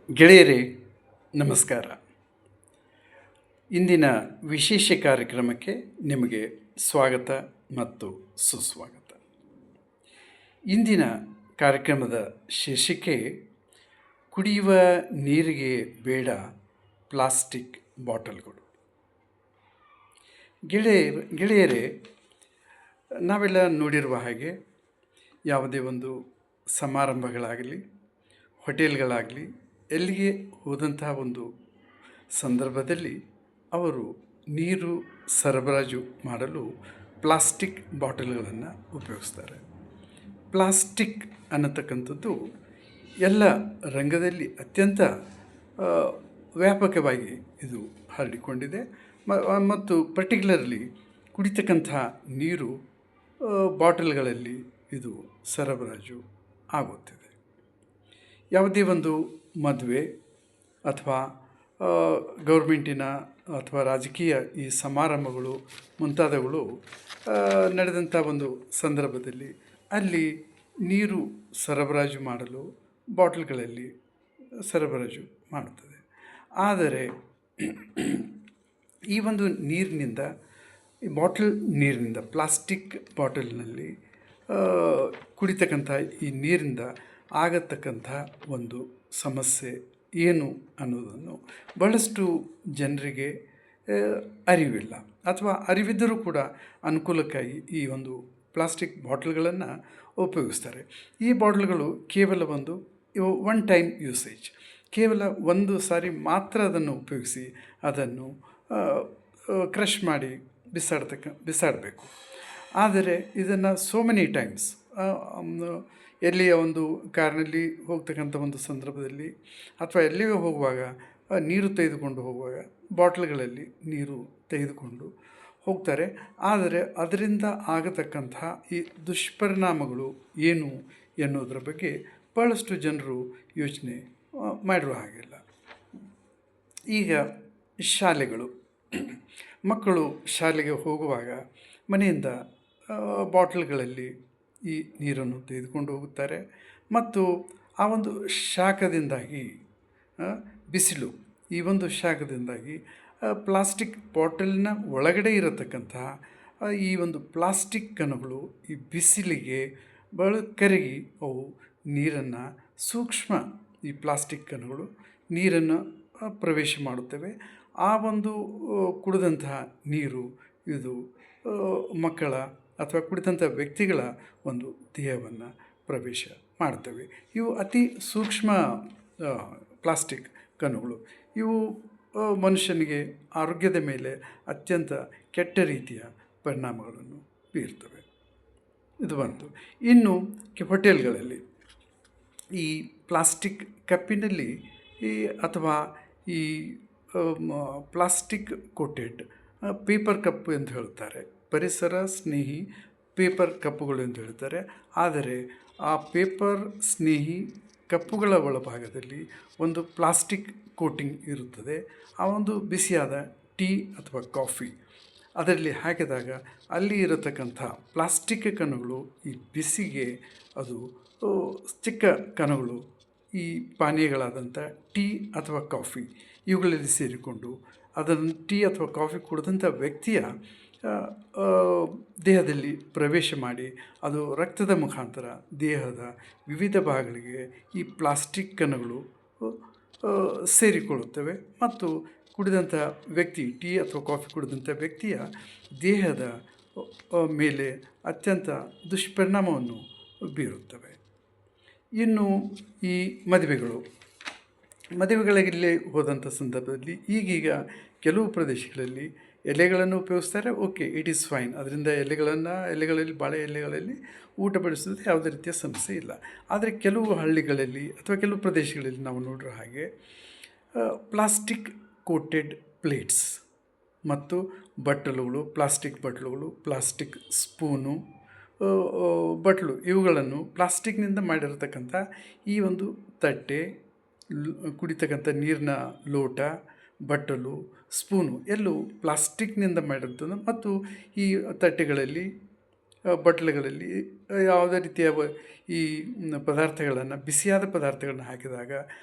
ಗೆಳೆಯರೇ ನಮಸ್ಕಾರ. ಇಂದಿನ ವಿಶೇಷ ಕಾರ್ಯಕ್ರಮಕ್ಕೆ ನಿಮಗೆ ಸ್ವಾಗತ ಮತ್ತು ಸುಸ್ವಾಗತ. ಇಂದಿನ ಕಾರ್ಯಕ್ರಮದ ಶೀರ್ಷಿಕೆ ಕುಡಿಯುವ ನೀರಿಗೆ ಬೇಡ ಪ್ಲಾಸ್ಟಿಕ್ ಬಾಟಲ್ಗಳು. ಗೆಳೆಯರೇ, ನಾವೆಲ್ಲ ನೋಡಿರುವ ಹಾಗೆ ಯಾವುದೇ ಒಂದು ಸಮಾರಂಭಗಳಾಗಲಿ, ಹೋಟೆಲ್ಗಳಾಗಲಿ, ಎಲ್ಲಿಗೆ ಹೋದಂತಹ ಒಂದು ಸಂದರ್ಭದಲ್ಲಿ ಅವರು ನೀರು ಸರಬರಾಜು ಮಾಡಲು ಪ್ಲಾಸ್ಟಿಕ್ ಬಾಟಲ್ಗಳನ್ನು ಉಪಯೋಗಿಸ್ತಾರೆ. ಪ್ಲಾಸ್ಟಿಕ್ ಅನ್ನತಕ್ಕಂಥದ್ದು ಎಲ್ಲ ರಂಗದಲ್ಲಿ ಅತ್ಯಂತ ವ್ಯಾಪಕವಾಗಿ ಇದು ಹರಡಿಕೊಂಡಿದೆ ಮತ್ತು ಪರ್ಟಿಕ್ಯುಲರ್ಲಿ ಕುಡಿತಕ್ಕಂಥ ನೀರು ಬಾಟಲ್ಗಳಲ್ಲಿ ಇದು ಸರಬರಾಜು ಆಗುತ್ತಿದೆ. ಯಾವುದೇ ಒಂದು ಮದುವೆ ಅಥವಾ ಗೌರ್ಮೆಂಟಿನ ಅಥವಾ ರಾಜಕೀಯ ಈ ಸಮಾರಂಭಗಳು ಮುಂತಾದವುಗಳು ನಡೆದಂಥ ಒಂದು ಸಂದರ್ಭದಲ್ಲಿ ಅಲ್ಲಿ ನೀರು ಸರಬರಾಜು ಮಾಡಲು ಬಾಟಲ್ಗಳಲ್ಲಿ ಸರಬರಾಜು ಮಾಡುತ್ತದೆ. ಆದರೆ ಈ ಒಂದು ನೀರಿನಿಂದ, ಈ ಬಾಟಲ್ ನೀರಿನಿಂದ, ಪ್ಲಾಸ್ಟಿಕ್ ಬಾಟಲ್ನಲ್ಲಿ ಕುಡಿತಕ್ಕಂಥ ಈ ನೀರಿಂದ ಆಗತಕ್ಕಂಥ ಒಂದು ಸಮಸ್ಯೆ ಏನು ಅನ್ನೋದನ್ನು ಬಹಳಷ್ಟು ಜನರಿಗೆ ಅರಿವಿಲ್ಲ, ಅಥವಾ ಅರಿವಿದ್ದರೂ ಕೂಡ ಅನುಕೂಲಕ್ಕಾಗಿ ಈ ಒಂದು ಪ್ಲಾಸ್ಟಿಕ್ ಬಾಟಲ್ಗಳನ್ನು ಉಪಯೋಗಿಸ್ತಾರೆ. ಈ ಬಾಟಲ್ಗಳು ಕೇವಲ ಒನ್ ಟೈಮ್ ಯೂಸೇಜ್, ಕೇವಲ ಒಂದು ಸಾರಿ ಮಾತ್ರ ಅದನ್ನು ಉಪಯೋಗಿಸಿ ಅದನ್ನು ಕ್ರಷ್ ಮಾಡಿ ಬಿಸಾಡಬೇಕು. ಆದರೆ ಇದನ್ನು ಸೋ ಮೆನಿ ಟೈಮ್ಸ್ ಎಲ್ಲಿಯ ಒಂದು ಕಾರಿನಲ್ಲಿ ಹೋಗ್ತಕ್ಕಂಥ ಒಂದು ಸಂದರ್ಭದಲ್ಲಿ ಅಥವಾ ಎಲ್ಲಿಗೆ ಹೋಗುವಾಗ ನೀರು ತೆಗೆದುಕೊಂಡು ಹೋಗುವಾಗ ಬಾಟ್ಲ್ಗಳಲ್ಲಿ ನೀರು ತೆಗೆದುಕೊಂಡು ಹೋಗ್ತಾರೆ. ಆದರೆ ಅದರಿಂದ ಆಗತಕ್ಕಂತಹ ಈ ದುಷ್ಪರಿಣಾಮಗಳು ಏನು ಎನ್ನುವುದರ ಬಗ್ಗೆ ಭಾಳಷ್ಟು ಜನರು ಯೋಚನೆ ಮಾಡಿರುವ ಹಾಗಿಲ್ಲ. ಈಗ ಶಾಲೆಗಳು, ಮಕ್ಕಳು ಶಾಲೆಗೆ ಹೋಗುವಾಗ ಮನೆಯಿಂದ ಬಾಟಲ್ಗಳಲ್ಲಿ ಈ ನೀರನ್ನು ತೆಗೆದುಕೊಂಡು ಹೋಗುತ್ತಾರೆ ಮತ್ತು ಆ ಒಂದು ಶಾಖದಿಂದಾಗಿ ಬಿಸಿಲು, ಈ ಒಂದು ಶಾಖದಿಂದಾಗಿ ಪ್ಲಾಸ್ಟಿಕ್ ಬಾಟಲಿನ ಒಳಗಡೆ ಇರತಕ್ಕಂತಹ ಈ ಒಂದು ಪ್ಲಾಸ್ಟಿಕ್ ಕಣಗಳು ಈ ಬಿಸಿಲಿಗೆ ಕರಗಿ ಅವು ನೀರನ್ನು ಈ ಪ್ಲಾಸ್ಟಿಕ್ ಕಣಗಳು ನೀರನ್ನು ಪ್ರವೇಶ ಮಾಡುತ್ತವೆ. ಆ ಒಂದು ಕುಡಿದಂತಹ ನೀರು ಇದು ಮಕ್ಕಳ ಅಥವಾ ಕುಡಿದಂಥ ವ್ಯಕ್ತಿಗಳ ಒಂದು ದೇಹವನ್ನು ಪ್ರವೇಶ ಮಾಡ್ತವೆ. ಇವು ಅತಿ ಸೂಕ್ಷ್ಮ ಪ್ಲಾಸ್ಟಿಕ್ ಕಣಗಳು. ಇವು ಮನುಷ್ಯನಿಗೆ ಆರೋಗ್ಯದ ಮೇಲೆ ಅತ್ಯಂತ ಕೆಟ್ಟ ರೀತಿಯ ಪರಿಣಾಮಗಳನ್ನು ಬೀರ್ತವೆ. ಇದು ಒಂದು. ಇನ್ನು ಹೋಟೆಲ್ಗಳಲ್ಲಿ ಈ ಪ್ಲಾಸ್ಟಿಕ್ ಕಪ್ಪಿನಲ್ಲಿ ಅಥವಾ ಈ ಪ್ಲಾಸ್ಟಿಕ್ ಕೋಟೆಡ್ ಪೇಪರ್ ಕಪ್ ಎಂದು ಹೇಳುತ್ತಾರೆ, ಪರಿಸರ ಸ್ನೇಹಿ ಪೇಪರ್ ಕಪ್ಪುಗಳು ಎಂದು ಹೇಳ್ತಾರೆ. ಆದರೆ ಆ ಪೇಪರ್ ಸ್ನೇಹಿ ಕಪ್ಪುಗಳ ಒಳಭಾಗದಲ್ಲಿ ಒಂದು ಪ್ಲಾಸ್ಟಿಕ್ ಕೋಟಿಂಗ್ ಇರುತ್ತದೆ. ಆ ಒಂದು ಬಿಸಿಯಾದ ಟೀ ಅಥವಾ ಕಾಫಿ ಅದರಲ್ಲಿ ಹಾಕಿದಾಗ ಅಲ್ಲಿ ಇರತಕ್ಕಂಥ ಪ್ಲಾಸ್ಟಿಕ್ ಕಣಗಳು ಈ ಬಿಸಿಗೆ ಅದು ಚಿಕ್ಕ ಕಣಗಳು ಈ ಪಾನೀಯಗಳಾದಂಥ ಟೀ ಅಥವಾ ಕಾಫಿ ಇವುಗಳಲ್ಲಿ ಸೇರಿಕೊಂಡು ಅದನ್ನು ಟೀ ಅಥವಾ ಕಾಫಿ ಕುಡಿದಂಥ ವ್ಯಕ್ತಿಯ ದೇಹದಲ್ಲಿ ಪ್ರವೇಶ ಮಾಡಿ ಅದು ರಕ್ತದ ಮುಖಾಂತರ ದೇಹದ ವಿವಿಧ ಭಾಗಗಳಿಗೆ ಈ ಪ್ಲಾಸ್ಟಿಕ್ ಕಣಗಳು ಸೇರಿಕೊಳ್ಳುತ್ತವೆ ಮತ್ತು ಕುಡಿದಂಥ ವ್ಯಕ್ತಿ, ಟೀ ಅಥವಾ ಕಾಫಿ ಕುಡಿದಂಥ ವ್ಯಕ್ತಿಯ ದೇಹದ ಮೇಲೆ ಅತ್ಯಂತ ದುಷ್ಪರಿಣಾಮವನ್ನು ಬೀರುತ್ತವೆ. ಇನ್ನು ಈ ಮದುವೆಗಳಿಗೆ ಹೋದಂಥ ಸಂದರ್ಭದಲ್ಲಿ ಈಗೀಗ ಕೆಲವು ಪ್ರದೇಶಗಳಲ್ಲಿ ಎಲೆಗಳನ್ನು ಉಪಯೋಗಿಸ್ತಾರೆ. Okay, it is fine. ಅದರಿಂದ ಎಲೆಗಳಲ್ಲಿ ಬಾಳೆ ಎಲೆಗಳಲ್ಲಿ ಊಟ ಬಡಿಸೋದು ಯಾವುದೇ ರೀತಿಯ ಸಮಸ್ಯೆ ಇಲ್ಲ. ಆದರೆ ಕೆಲವು ಹಳ್ಳಿಗಳಲ್ಲಿ ಅಥವಾ ಕೆಲವು ಪ್ರದೇಶಗಳಲ್ಲಿ ನಾವು ನೋಡಿರೋ ಹಾಗೆ ಪ್ಲಾಸ್ಟಿಕ್ ಕೋಟೆಡ್ ಪ್ಲೇಟ್ಸ್ ಮತ್ತು ಪ್ಲಾಸ್ಟಿಕ್ ಬಟ್ಲುಗಳು, ಪ್ಲಾಸ್ಟಿಕ್ ಸ್ಪೂನು, ಬಟ್ಲು ಇವುಗಳನ್ನು ಪ್ಲಾಸ್ಟಿಕ್ನಿಂದ ಮಾಡಿರತಕ್ಕಂಥ ಈ ಒಂದು ತಟ್ಟೆ, ಕುಡಿತಕ್ಕಂಥ ನೀರಿನ ಲೋಟ, ಬಟ್ಟಲು, ಸ್ಪೂನು ಎಲ್ಲವೂ ಪ್ಲಾಸ್ಟಿಕ್ನಿಂದ ಮಾಡಿರ್ತದೆ. ಮತ್ತು ಈ ತಟ್ಟೆಗಳಲ್ಲಿ ಬಟ್ಲುಗಳಲ್ಲಿ ಯಾವುದೇ ರೀತಿಯ ಈ ಪದಾರ್ಥಗಳನ್ನು, ಬಿಸಿಯಾದ ಪದಾರ್ಥಗಳನ್ನ ಹಾಕಿದಾಗ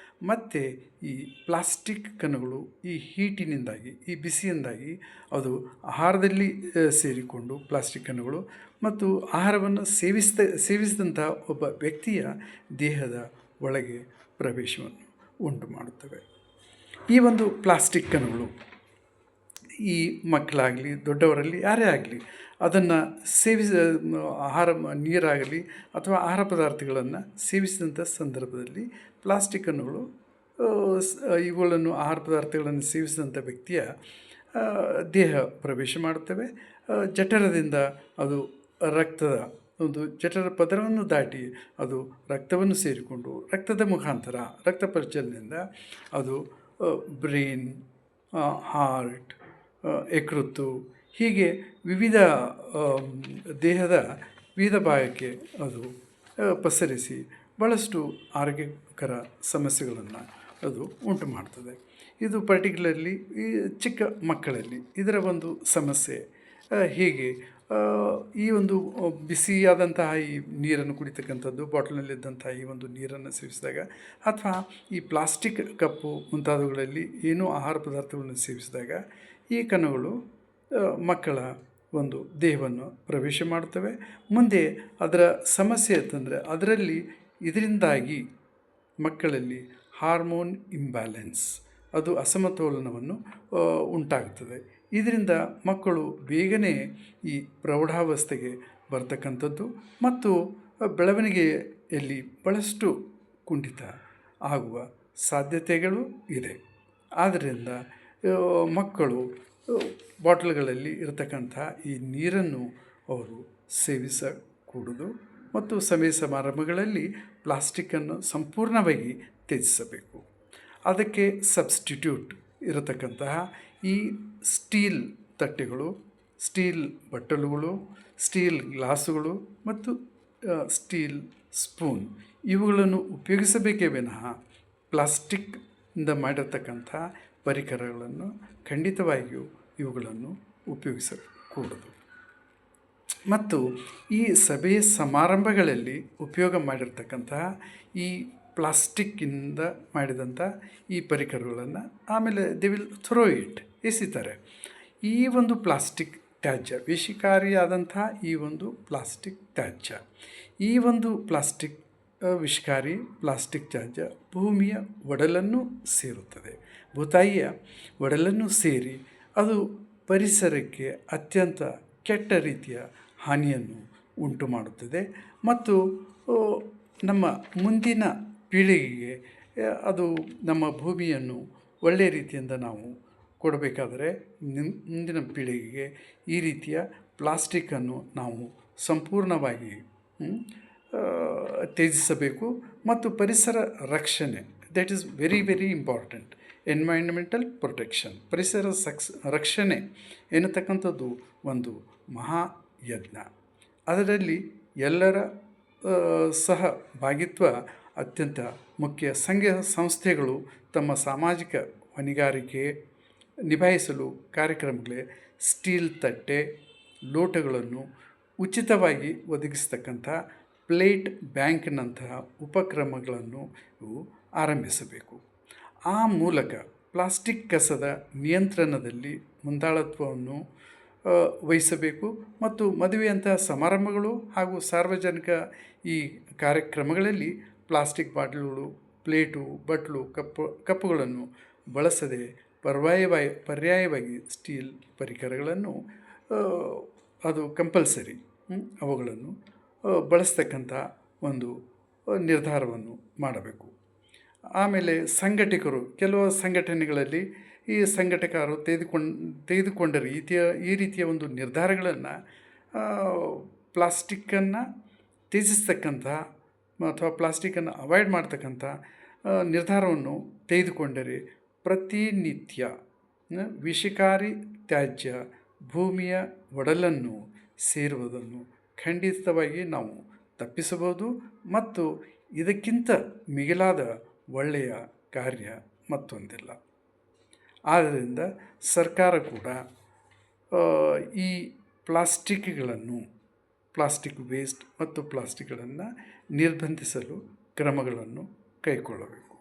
ಮತ್ತು ಈ ಪ್ಲಾಸ್ಟಿಕ್ ಕಣಗಳು ಈ ಹೀಟಿನಿಂದಾಗಿ, ಈ ಬಿಸಿಯಿಂದಾಗಿ ಅದು ಆಹಾರದಲ್ಲಿ ಸೇರಿಕೊಂಡು ಪ್ಲಾಸ್ಟಿಕ್ ಕಣಗಳು ಮತ್ತು ಆಹಾರವನ್ನು ಸೇವಿಸಿದಂಥ ಒಬ್ಬ ವ್ಯಕ್ತಿಯ ದೇಹದ ಒಳಗೆ ಪ್ರವೇಶವನ್ನು ಉಂಟು ಮಾಡುತ್ತವೆ. ಈ ಒಂದು ಪ್ಲಾಸ್ಟಿಕ್ ಕಣಗಳು ಈ ಮಕ್ಕಳಾಗಲಿ ದೊಡ್ಡವರಲ್ಲಿ ಯಾರೇ ಆಗಲಿ ಅದನ್ನು ನೀರಾಗಲಿ ಅಥವಾ ಆಹಾರ ಪದಾರ್ಥಗಳನ್ನು ಸೇವಿಸಿದಂಥ ಸಂದರ್ಭದಲ್ಲಿ ಪ್ಲಾಸ್ಟಿಕ್ ಕಣಗಳು ಇವುಗಳನ್ನು ಆಹಾರ ಪದಾರ್ಥಗಳನ್ನು ಸೇವಿಸಿದಂಥ ವ್ಯಕ್ತಿಯ ದೇಹ ಪ್ರವೇಶ ಮಾಡುತ್ತವೆ. ಜಠರದಿಂದ ಅದು ರಕ್ತದ ಒಂದು ಜಠರ ಪದರವನ್ನು ದಾಟಿ ಅದು ರಕ್ತವನ್ನು ಸೇರಿಕೊಂಡು ರಕ್ತದ ಮುಖಾಂತರ ರಕ್ತ ಪರಿಚಲನೆಯಿಂದ ಅದು ಬ್ರೈನ್, ಹಾರ್ಟ್, ಯಕೃತ್ತು ಹೀಗೆ ವಿವಿಧ ದೇಹದ ವಿವಿಧ ಭಾಗಕ್ಕೆ ಅದು ಪಸರಿಸಿ ಭಾಳಷ್ಟು ಆರೋಗ್ಯಕರ ಸಮಸ್ಯೆಗಳನ್ನು ಅದು ಉಂಟು ಮಾಡ್ತದೆ. ಇದು ಪರ್ಟಿಕ್ಯುಲರ್ಲಿ ಈ ಚಿಕ್ಕ ಮಕ್ಕಳಲ್ಲಿ ಇದರ ಒಂದು ಸಮಸ್ಯೆ ಹೀಗೆ ಈ ಒಂದು ಬಿಸಿಯಾದಂತಹ ಈ ನೀರನ್ನು ಕುಡಿತಕ್ಕಂಥದ್ದು, ಬಾಟಲ್ನಲ್ಲಿದ್ದಂಥ ಈ ಒಂದು ನೀರನ್ನು ಸೇವಿಸಿದಾಗ ಅಥವಾ ಈ ಪ್ಲಾಸ್ಟಿಕ್ ಕಪ್ಪು ಮುಂತಾದವುಗಳಲ್ಲಿ ಏನೂ ಆಹಾರ ಪದಾರ್ಥಗಳನ್ನು ಸೇವಿಸಿದಾಗ ಈ ಕಣಗಳು ಮಕ್ಕಳ ಒಂದು ದೇಹವನ್ನು ಪ್ರವೇಶ ಮಾಡುತ್ತವೆ. ಮುಂದೆ ಅದರ ಸಮಸ್ಯೆ ಅಂತಂದರೆ ಇದರಿಂದಾಗಿ ಮಕ್ಕಳಲ್ಲಿ ಹಾರ್ಮೋನ್ ಇಂಬ್ಯಾಲೆನ್ಸ್, ಅದು ಅಸಮತೋಲನವನ್ನು ಉಂಟಾಗ್ತದೆ. ಇದರಿಂದ ಮಕ್ಕಳು ಬೇಗನೆ ಈ ಪ್ರೌಢಾವಸ್ಥೆಗೆ ಬರ್ತಕ್ಕಂಥದ್ದು ಮತ್ತು ಬೆಳವಣಿಗೆಯಲ್ಲಿ ಭಾಳಷ್ಟು ಕುಂಠಿತ ಆಗುವ ಸಾಧ್ಯತೆಗಳು ಇದೆ. ಆದ್ದರಿಂದ ಮಕ್ಕಳು ಬಾಟಲ್ಗಳಲ್ಲಿ ಇರತಕ್ಕಂಥ ಈ ನೀರನ್ನು ಅವರು ಸೇವಿಸಕೂಡದು ಮತ್ತು ಸಮಯ ಸಮಾರಂಭಗಳಲ್ಲಿ ಪ್ಲಾಸ್ಟಿಕ್ಕನ್ನು ಸಂಪೂರ್ಣವಾಗಿ ತ್ಯಜಿಸಬೇಕು. ಅದಕ್ಕೆ ಸಬ್ಸ್ಟಿಟ್ಯೂಟ್ ಇರತಕ್ಕಂತಹ ಈ ಸ್ಟೀಲ್ ತಟ್ಟೆಗಳು, ಸ್ಟೀಲ್ ಬಟ್ಟಲುಗಳು, ಸ್ಟೀಲ್ ಗ್ಲಾಸುಗಳು ಮತ್ತು ಸ್ಟೀಲ್ ಸ್ಪೂನ್ ಇವುಗಳನ್ನು ಉಪಯೋಗಿಸಬೇಕೇ ವಿನಃ ಪ್ಲಾಸ್ಟಿಕ್ನಿಂದ ಮಾಡಿರ್ತಕ್ಕಂಥ ಪರಿಕರಗಳನ್ನು ಖಂಡಿತವಾಗಿಯೂ ಇವುಗಳನ್ನು ಉಪಯೋಗಿಸಕೂಡದು. ಮತ್ತು ಈ ಸಭೆ ಸಮಾರಂಭಗಳಲ್ಲಿ ಉಪಯೋಗ ಮಾಡಿರ್ತಕ್ಕಂತಹ ಈ ಪ್ಲಾಸ್ಟಿಕ್ಕಿಂದ ಮಾಡಿದಂಥ ಈ ಪರಿಕರಗಳನ್ನು ಆಮೇಲೆ ದೇ ವಿಲ್ ಥ್ರೋ ಇಟ್, ಎಸಿತಾರೆ. ಈ ಒಂದು ಪ್ಲಾಸ್ಟಿಕ್ ತ್ಯಾಜ್ಯ, ವಿಷಕಾರಿಯಾದಂಥ ಈ ಒಂದು ಪ್ಲಾಸ್ಟಿಕ್ ತ್ಯಾಜ್ಯ, ಈ ಒಂದು ಪ್ಲಾಸ್ಟಿಕ್ ವಿಷಕಾರಿ ಪ್ಲಾಸ್ಟಿಕ್ ತ್ಯಾಜ್ಯ ಭೂಮಿಯ ಒಡಲನ್ನು ಸೇರುತ್ತದೆ. ಭೂತಾಯಿಯ ಒಡಲನ್ನು ಸೇರಿ ಅದು ಪರಿಸರಕ್ಕೆ ಅತ್ಯಂತ ಕೆಟ್ಟ ರೀತಿಯ ಹಾನಿಯನ್ನು ಉಂಟು ಮಾಡುತ್ತದೆ ಮತ್ತು ನಮ್ಮ ಮುಂದಿನ ಪೀಳಿಗೆಗೆ ಅದು ನಮ್ಮ ಭೂಮಿಯನ್ನು ಒಳ್ಳೆಯ ರೀತಿಯಿಂದ ನಾವು ಕೊಡಬೇಕಾದರೆ ಮುಂದಿನ ಪೀಳಿಗೆಗೆ ಈ ರೀತಿಯ ಪ್ಲಾಸ್ಟಿಕ್ಕನ್ನು ನಾವು ಸಂಪೂರ್ಣವಾಗಿ ತ್ಯಜಿಸಬೇಕು. ಮತ್ತು ಪರಿಸರ ರಕ್ಷಣೆ, that is very very important. Environmental protection, ಪರಿಸರ ರಕ್ಷಣೆ ಎನ್ನತಕ್ಕಂಥದ್ದು ಒಂದು ಮಹಾಯಜ್ಞ. ಅದರಲ್ಲಿ ಎಲ್ಲರ ಸಹಭಾಗಿತ್ವ ಅತ್ಯಂತ ಮುಖ್ಯ. ಸಂಘ ಸಂಸ್ಥೆಗಳು ತಮ್ಮ ಸಾಮಾಜಿಕ ಹೊಣೆಗಾರಿಕೆ ನಿಭಾಯಿಸಲು ಕಾರ್ಯಕ್ರಮಗಳೇ ಸ್ಟೀಲ್ ತಟ್ಟೆ, ಲೋಟಗಳನ್ನು ಉಚಿತವಾಗಿ ಒದಗಿಸ್ತಕ್ಕಂಥ ಪ್ಲೇಟ್ ಬ್ಯಾಂಕ್ನಂತಹ ಉಪಕ್ರಮಗಳನ್ನು ಆರಂಭಿಸಬೇಕು. ಆ ಮೂಲಕ ಪ್ಲಾಸ್ಟಿಕ್ ಕಸದ ನಿಯಂತ್ರಣದಲ್ಲಿ ಮುಂದಾಳತ್ವವನ್ನು ವಹಿಸಬೇಕು ಮತ್ತು ಮದುವೆಯಂತಹ ಸಮಾರಂಭಗಳು ಹಾಗೂ ಸಾರ್ವಜನಿಕ ಈ ಕಾರ್ಯಕ್ರಮಗಳಲ್ಲಿ ಪ್ಲಾಸ್ಟಿಕ್ ಬಾಟಲುಗಳು, ಪ್ಲೇಟು, ಬಟ್ಲು, ಕಪ್ಪುಗಳನ್ನು ಬಳಸದೆ ಪರ್ಯಾಯವಾಗಿ ಸ್ಟೀಲ್ ಪರಿಕರಗಳನ್ನು ಅದು ಕಂಪಲ್ಸರಿ ಅವುಗಳನ್ನು ಬಳಸ್ತಕ್ಕಂಥ ಒಂದು ನಿರ್ಧಾರವನ್ನು ಮಾಡಬೇಕು. ಆಮೇಲೆ ಸಂಘಟಕರು, ಕೆಲವು ಸಂಘಟನೆಗಳಲ್ಲಿ ಈ ಸಂಘಟಕರು ತೆಗೆದುಕೊಂಡ ಈ ರೀತಿಯ ಒಂದು ನಿರ್ಧಾರಗಳನ್ನು ಪ್ಲಾಸ್ಟಿಕ್ಕನ್ನು ತ್ಯಜಿಸ್ತಕ್ಕಂಥ ಅಥವಾ ಪ್ಲಾಸ್ಟಿಕ್ಕನ್ನು ಅವಾಯ್ಡ್ ಮಾಡ್ತಕ್ಕಂಥ ನಿರ್ಧಾರವನ್ನು ತೆಗೆದುಕೊಂಡರೆ ಪ್ರತಿನಿತ್ಯ ವಿಷಕಾರಿ ತ್ಯಾಜ್ಯ ಭೂಮಿಯ ಒಡಲನ್ನು ಸೇರುವುದನ್ನು ಖಂಡಿತವಾಗಿ ನಾವು ತಪ್ಪಿಸಬಹುದು ಮತ್ತು ಇದಕ್ಕಿಂತ ಮಿಗಿಲಾದ ಒಳ್ಳೆಯ ಕಾರ್ಯ ಮತ್ತೊಂದಿಲ್ಲ. ಆದ್ದರಿಂದ ಸರ್ಕಾರ ಕೂಡ ಈ ಪ್ಲಾಸ್ಟಿಕ್ಗಳನ್ನು ಪ್ಲಾಸ್ಟಿಕ್ ವೇಸ್ಟ್ ಮತ್ತು ಪ್ಲಾಸ್ಟಿಕ್ಗಳನ್ನು ನಿರ್ಬಂಧಿಸಲು ಕ್ರಮಗಳನ್ನು ಕೈಗೊಳ್ಳಬೇಕು.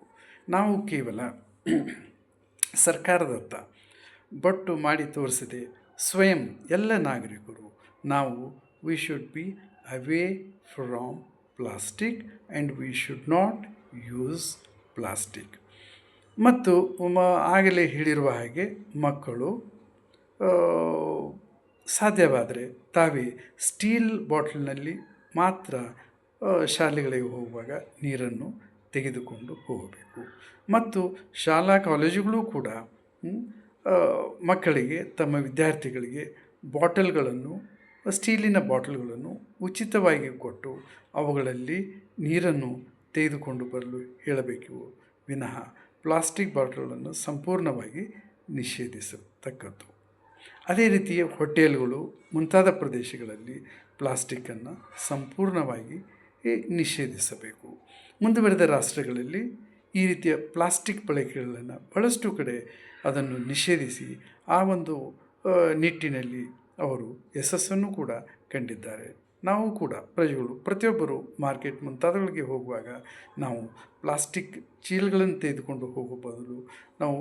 ನಾವು ಕೇವಲ ಸರ್ಕಾರದತ್ತ ಬೊಟ್ಟು ಮಾಡಿ ತೋರಿಸದೆ ಸ್ವಯಂ ಎಲ್ಲ ನಾಗರಿಕರು ನಾವು we should be away from plastic and we should not use plastic. ಮತ್ತು ಆಗಲೇ ಹೇಳಿರುವ ಹಾಗೆ ಮಕ್ಕಳು ಸಾಧ್ಯವಾದರೆ ತಾವೇ ಸ್ಟೀಲ್ ಬಾಟ್ಲಿನಲ್ಲಿ ಮಾತ್ರ ಶಾಲೆಗಳಿಗೆ ಹೋಗುವಾಗ ನೀರನ್ನು ತೆಗೆದುಕೊಂಡು ಹೋಗಬೇಕು. ಮತ್ತು ಶಾಲಾ ಕಾಲೇಜುಗಳು ಕೂಡ ಮಕ್ಕಳಿಗೆ ತಮ್ಮ ವಿದ್ಯಾರ್ಥಿಗಳಿಗೆ ಬಾಟಲ್ಗಳನ್ನು ಸ್ಟೀಲಿನ ಬಾಟಲ್ಗಳನ್ನು ಉಚಿತವಾಗಿ ಕೊಟ್ಟು ಅವುಗಳಲ್ಲಿ ನೀರನ್ನು ತೆಗೆದುಕೊಂಡು ಬರಲು ಹೇಳಬೇಕು ವಿನಃ ಪ್ಲಾಸ್ಟಿಕ್ ಬಾಟಲನ್ನು ಸಂಪೂರ್ಣವಾಗಿ ನಿಷೇಧಿಸತಕ್ಕದ್ದು. ಅದೇ ರೀತಿಯ ಹೋಟೆಲ್ಗಳು ಮುಂತಾದ ಪ್ರದೇಶಗಳಲ್ಲಿ ಪ್ಲಾಸ್ಟಿಕ್ಕನ್ನು ಸಂಪೂರ್ಣವಾಗಿ ನಿಷೇಧಿಸಬೇಕು. ಮುಂದುವರೆದ ರಾಷ್ಟ್ರಗಳಲ್ಲಿ ಈ ರೀತಿಯ ಪ್ಲಾಸ್ಟಿಕ್ ಬಳಕೆಗಳನ್ನು ಬಹಳಷ್ಟು ಕಡೆ ಅದನ್ನು ನಿಷೇಧಿಸಿ ಆ ಒಂದು ನಿಟ್ಟಿನಲ್ಲಿ ಅವರು ಯಶಸ್ಸನ್ನು ಕೂಡ ಕಂಡಿದ್ದಾರೆ. ನಾವು ಕೂಡ ಪ್ರಜೆಗಳು ಪ್ರತಿಯೊಬ್ಬರು ಮಾರ್ಕೆಟ್ ಮುಂತಾದವುಗಳಿಗೆ ಹೋಗುವಾಗ ನಾವು ಪ್ಲಾಸ್ಟಿಕ್ ಚೀಲಗಳನ್ನು ತೆಗೆದುಕೊಂಡು ಹೋಗೋ ಬದಲು ನಾವು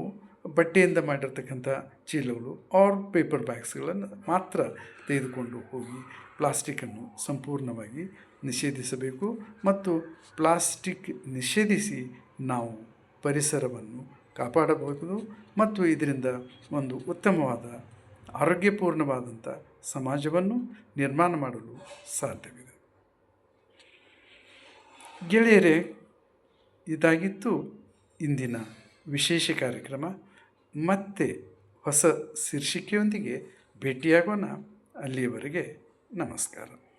ಬಟ್ಟೆಯಿಂದ ಮಾಡಿರ್ತಕ್ಕಂಥ ಚೀಲಗಳು ಆರ್ ಪೇಪರ್ ಬ್ಯಾಗ್ಸ್ಗಳನ್ನು ಮಾತ್ರ ತೆಗೆದುಕೊಂಡು ಹೋಗಿ ಪ್ಲಾಸ್ಟಿಕ್ಕನ್ನು ಸಂಪೂರ್ಣವಾಗಿ ನಿಷೇಧಿಸಬೇಕು. ಮತ್ತು ಪ್ಲಾಸ್ಟಿಕ್ ನಿಷೇಧಿಸಿ ನಾವು ಪರಿಸರವನ್ನು ಕಾಪಾಡಬಹುದು ಮತ್ತು ಇದರಿಂದ ಒಂದು ಉತ್ತಮವಾದ ಆರೋಗ್ಯಪೂರ್ಣವಾದಂಥ ಸಮಾಜವನ್ನು ನಿರ್ಮಾಣ ಮಾಡಲು ಸಾಧ್ಯವಿದೆ. ಗೆಳೆಯರೇ, ಇದಾಗಿತ್ತು ಇಂದಿನ ವಿಶೇಷ ಕಾರ್ಯಕ್ರಮ. ಮತ್ತೆ ಹೊಸ ಶೀರ್ಷಿಕೆಯೊಂದಿಗೆ ಭೇಟಿಯಾಗೋಣ. ಅಲ್ಲಿಯವರೆಗೆ ನಮಸ್ಕಾರ.